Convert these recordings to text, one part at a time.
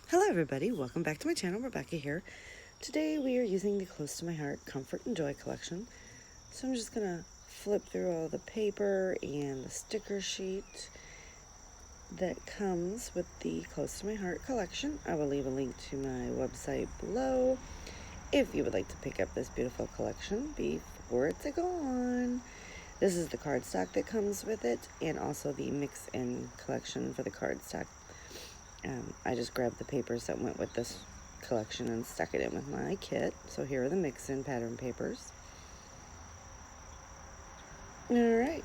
Hello everybody, welcome back to my channel. Rebecca here. Today we are using the Close to My Heart Comfort and Joy collection. So I'm just going to flip through all the paper and the sticker sheet that comes with the Close to My Heart collection. I will leave a link to my website below if you would like to pick up this beautiful collection before it's gone. This is the cardstock that comes with it, and also the mix-in collection for the cardstock. I just grabbed the papers that went with this collection and stuck it in with my kit. So here are the mix-in pattern papers. Alright.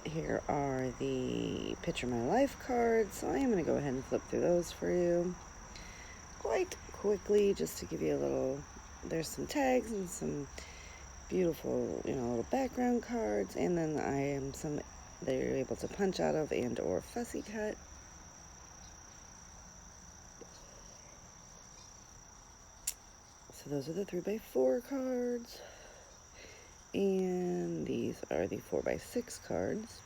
Here are the Picture My Life cards. So I am going to go ahead and flip through those for you quite quickly just to give you a little... There's some tags and some beautiful, little background cards. And then I am some that you're able to punch out of and or fussy cut. So those are the 3x4 cards. And these are the 4x6 cards.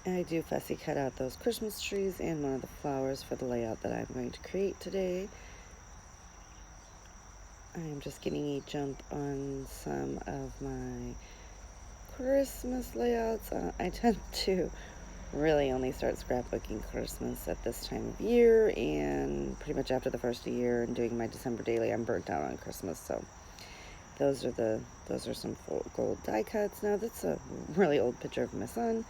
And I do fussy cut out those Christmas trees and one of the flowers for the layout that I'm going to create today. I'm just getting a jump on some of my Christmas layouts. I tend to really only start scrapbooking Christmas at this time of year, and pretty much after the first of the year and doing my December daily, I'm burnt out on Christmas. So those are some full gold die cuts. Now that's a really old picture of my son,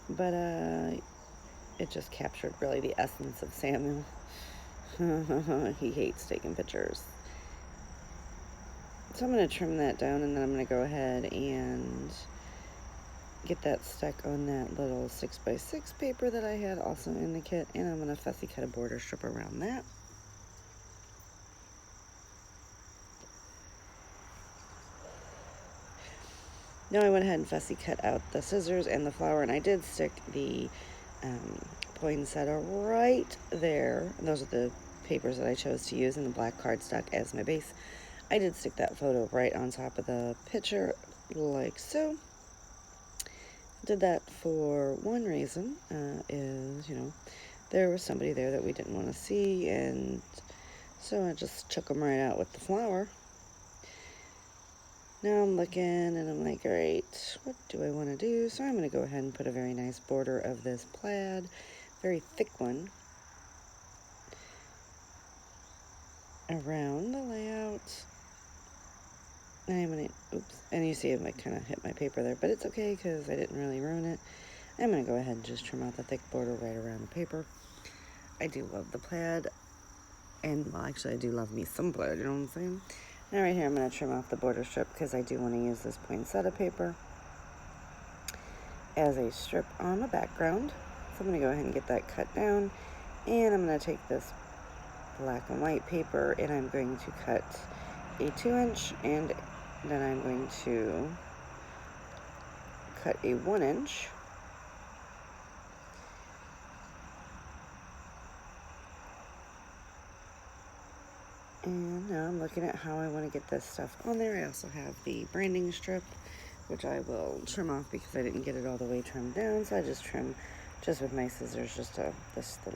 but it just captured really the essence of Samuel. He hates taking pictures. So I'm going to trim that down, and then I'm going to go ahead and get that stuck on that little 6x6 paper that I had also in the kit, and I'm going to fussy cut a border strip around that. Now I went ahead and fussy cut out the scissors and the flower, and I did stick the poinsettia right there. Those are the papers that I chose to use in the black cardstock as my base. I did stick that photo right on top of the picture like so. Did that for one reason, is, there was somebody there that we didn't want to see, and so I just took them right out with the flower. Now I'm looking and I'm like, all right, what do I want to do? So I'm going to go ahead and put a very nice border of this plaid, very thick one, around the layout. And I'm going to, oops, and you see I kind of hit my paper there, but it's okay because I didn't really ruin it. I'm going to go ahead and just trim out the thick border right around the paper. I do love the plaid, and well, actually I do love me some plaid, you know what I'm saying? Now right here I'm going to trim off the border strip because I do want to use this poinsettia paper as a strip on the background. So I'm going to go ahead and get that cut down, and I'm going to take this black and white paper and I'm going to cut a 2-inch, and then I'm going to cut a 1-inch. And now I'm looking at how I want to get this stuff on there. I also have the branding strip, which I will trim off because I didn't get it all the way trimmed down. So I just trim, just with my scissors, just the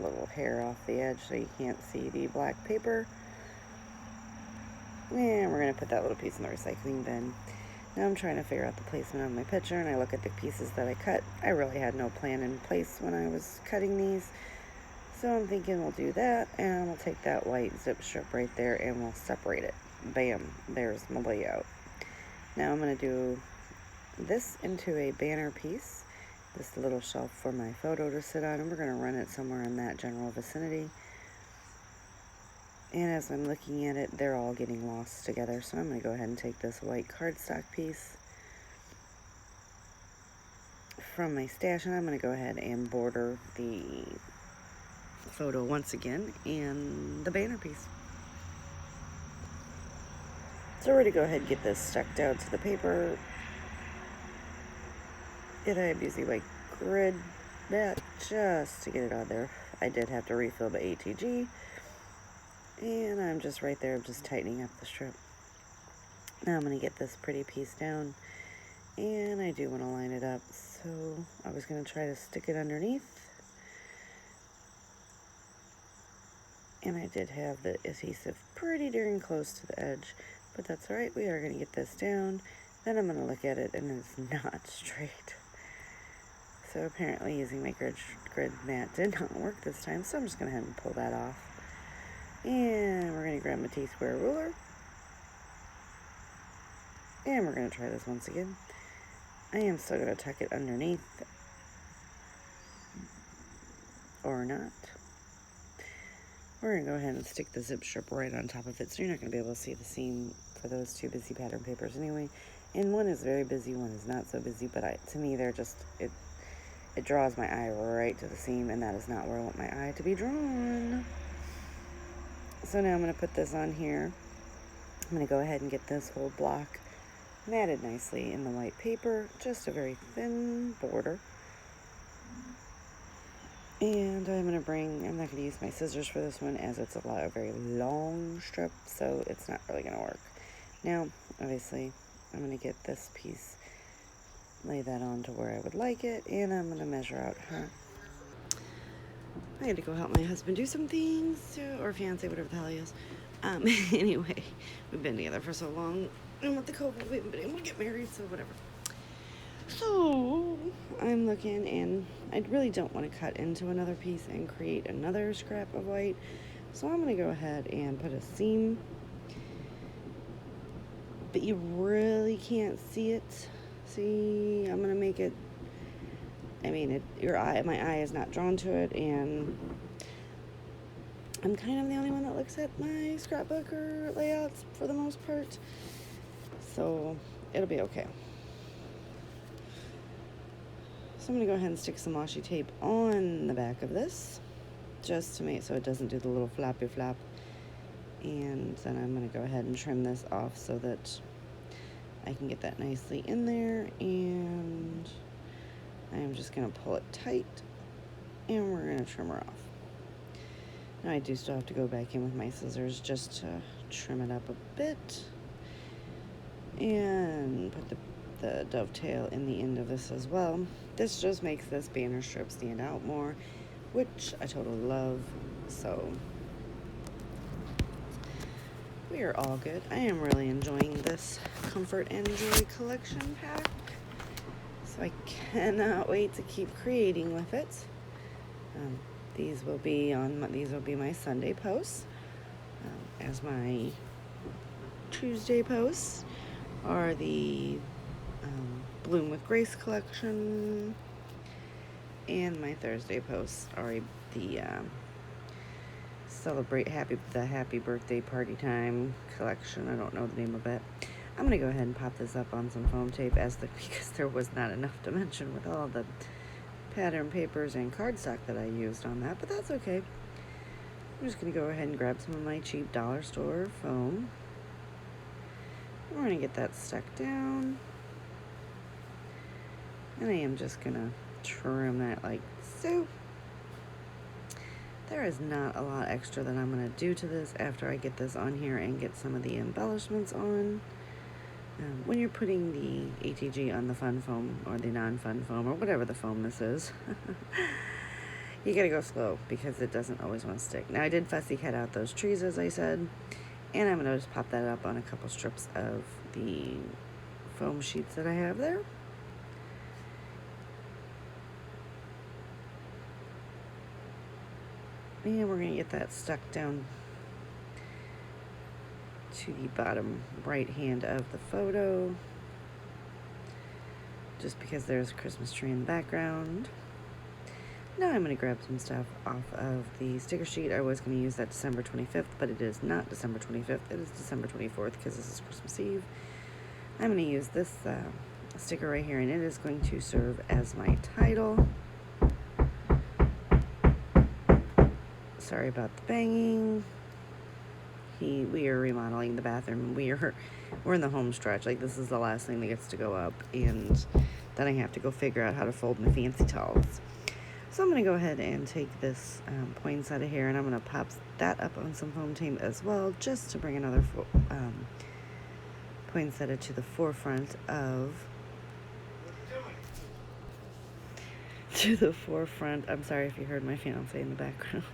little hair off the edge so you can't see the black paper. And we're going to put that little piece in the recycling bin. Now I'm trying to figure out the placement of my picture, and I look at the pieces that I cut. I really had no plan in place when I was cutting these. So I'm thinking we'll do that, and we'll take that white zip strip right there and we'll separate it. Bam, there's my layout. Now I'm going to do this into a banner piece, this little shelf for my photo to sit on, and we're going to run it somewhere in that general vicinity. And as I'm looking at it, they're all getting lost together, so I'm going to go ahead and take this white cardstock piece from my stash, and I'm going to go ahead and border the photo once again and the banner piece. So we're going to go ahead and get this stuck down to the paper. And I'm using my grid mat just to get it on there. I did have to refill the ATG. And I'm just right there, just tightening up the strip. Now I'm going to get this pretty piece down, and I do want to line it up, so I was going to try to stick it underneath, and I did have the adhesive pretty darn close to the edge, but that's all right. We are going to get this down, then I'm going to look at it, and it's not straight. So apparently using my grid mat did not work this time, so I'm just going to go ahead and pull that off. And we're going to grab my T-square ruler, and we're going to try this once again. I am still going to tuck it underneath, or not. We're going to go ahead and stick the zip strip right on top of it, so you're not going to be able to see the seam for those two busy pattern papers anyway. And one is very busy, one is not so busy, but to me they're just, it draws my eye right to the seam, and that is not where I want my eye to be drawn. So now I'm going to put this on here. I'm going to go ahead and get this whole block matted nicely in the white paper, just a very thin border. And I'm not going to use my scissors for this one, as it's a very long strip, so it's not really going to work. Now, obviously, I'm going to get this piece, lay that on to where I would like it, and I'm going to measure out her. I had to go help my husband do some things, or fiance, whatever the hell he is. Anyway, we've been together for so long, and with the COVID, we haven't been able to get married, so whatever. So I'm looking, and I really don't want to cut into another piece and create another scrap of white, so I'm going to go ahead and put a seam, but you really can't see it. See, I'm going to make it, my eye is not drawn to it, and I'm kind of the only one that looks at my scrapbook or layouts for the most part, so it'll be okay. So I'm going to go ahead and stick some washi tape on the back of this, just to make so it doesn't do the little flappy flap. And then I'm going to go ahead and trim this off so that I can get that nicely in there. And I'm just going to pull it tight, and we're going to trim her off. Now I do still have to go back in with my scissors just to trim it up a bit. And put the dovetail in the end of this as well. This just makes this banner strip stand out more, which I totally love. So we are all good. I am really enjoying this Comfort and Joy collection pack, so I cannot wait to keep creating with it. These will be my Sunday posts, as my Tuesday posts are the Bloom with Grace collection, and my Thursday posts are the Celebrate the Happy Birthday Party Time collection. I don't know the name of it. I'm gonna go ahead and pop this up on some foam tape because there was not enough dimension with all the pattern papers and cardstock that I used on that, but that's okay. I'm just gonna go ahead and grab some of my cheap dollar store foam. We're going to get that stuck down, and I am just going to trim that like so. There is not a lot extra that I'm going to do to this after I get this on here and get some of the embellishments on. When you're putting the ATG on the fun foam or the non-fun foam or whatever the foam this is, you got to go slow because it doesn't always want to stick. Now I did fussy cut out those trees, as I said. And I'm going to just pop that up on a couple strips of the foam sheets that I have there. And we're going to get that stuck down to the bottom right hand of the photo, just because there's a Christmas tree in the background. Now I'm going to grab some stuff off of the sticker sheet. I was going to use that December 25th, but it is not December 25th. It is December 24th because this is Christmas Eve. I'm going to use this sticker right here, and it is going to serve as my title. Sorry about the banging. We are remodeling the bathroom. We're in the home stretch. Like, this is the last thing that gets to go up, and then I have to go figure out how to fold my fancy towels. So I'm going to go ahead and take this points out of here, and I'm going to pop that up on some foam tape as well, just to bring another poinsettia to the forefront of I'm sorry if you heard my fiance in the background.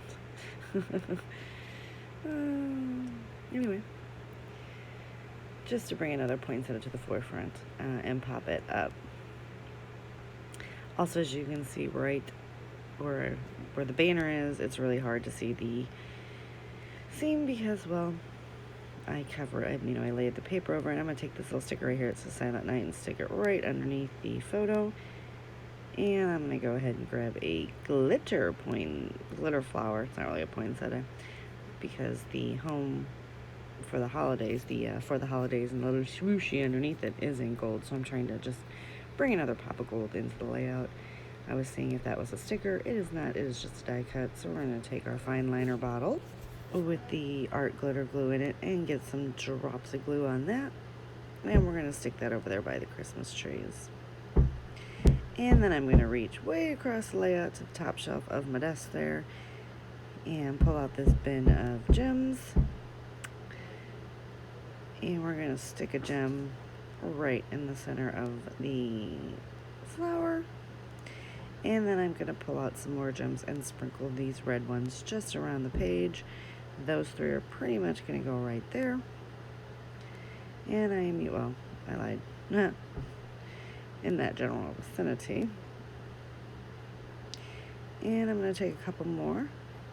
Anyway, just to bring another poinsettia to the forefront and pop it up. Also, as you can see right where the banner is, it's really hard to see the seam because, well, I laid the paper over, and I'm going to take this little sticker right here. It says Silent Night, and stick it right underneath the photo. And I'm going to go ahead and grab a glitter flower. It's not really a poinsettia because the home for the holidays, for the holidays and the little swooshy underneath it is in gold. So I'm trying to just bring another pop of gold into the layout. I was seeing if that was a sticker. It is not. It is just a die cut. So we're going to take our fine liner bottle with the art glitter glue in it and get some drops of glue on that. And we're going to stick that over there by the Christmas trees. And then I'm going to reach way across the layout to the top shelf of my desk there and pull out this bin of gems. And we're going to stick a gem right in the center of the flower. And then I'm going to pull out some more gems and sprinkle these red ones just around the page. Those three are pretty much going to go right there. And I lied. In that general vicinity. And I'm going to take a couple more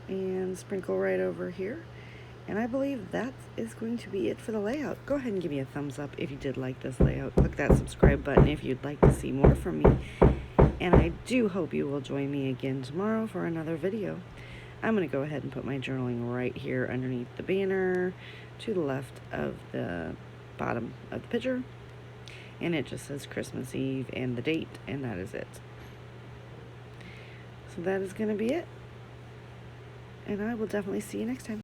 and sprinkle right over here. And I believe that is going to be it for the layout. Go ahead and give me a thumbs up if you did like this layout. Click that subscribe button if you'd like to see more from me. And I do hope you will join me again tomorrow for another video. I'm going to go ahead and put my journaling right here underneath the banner to the left of the bottom of the picture. And it just says Christmas Eve and the date, and that is it. So that is going to be it. And I will definitely see you next time.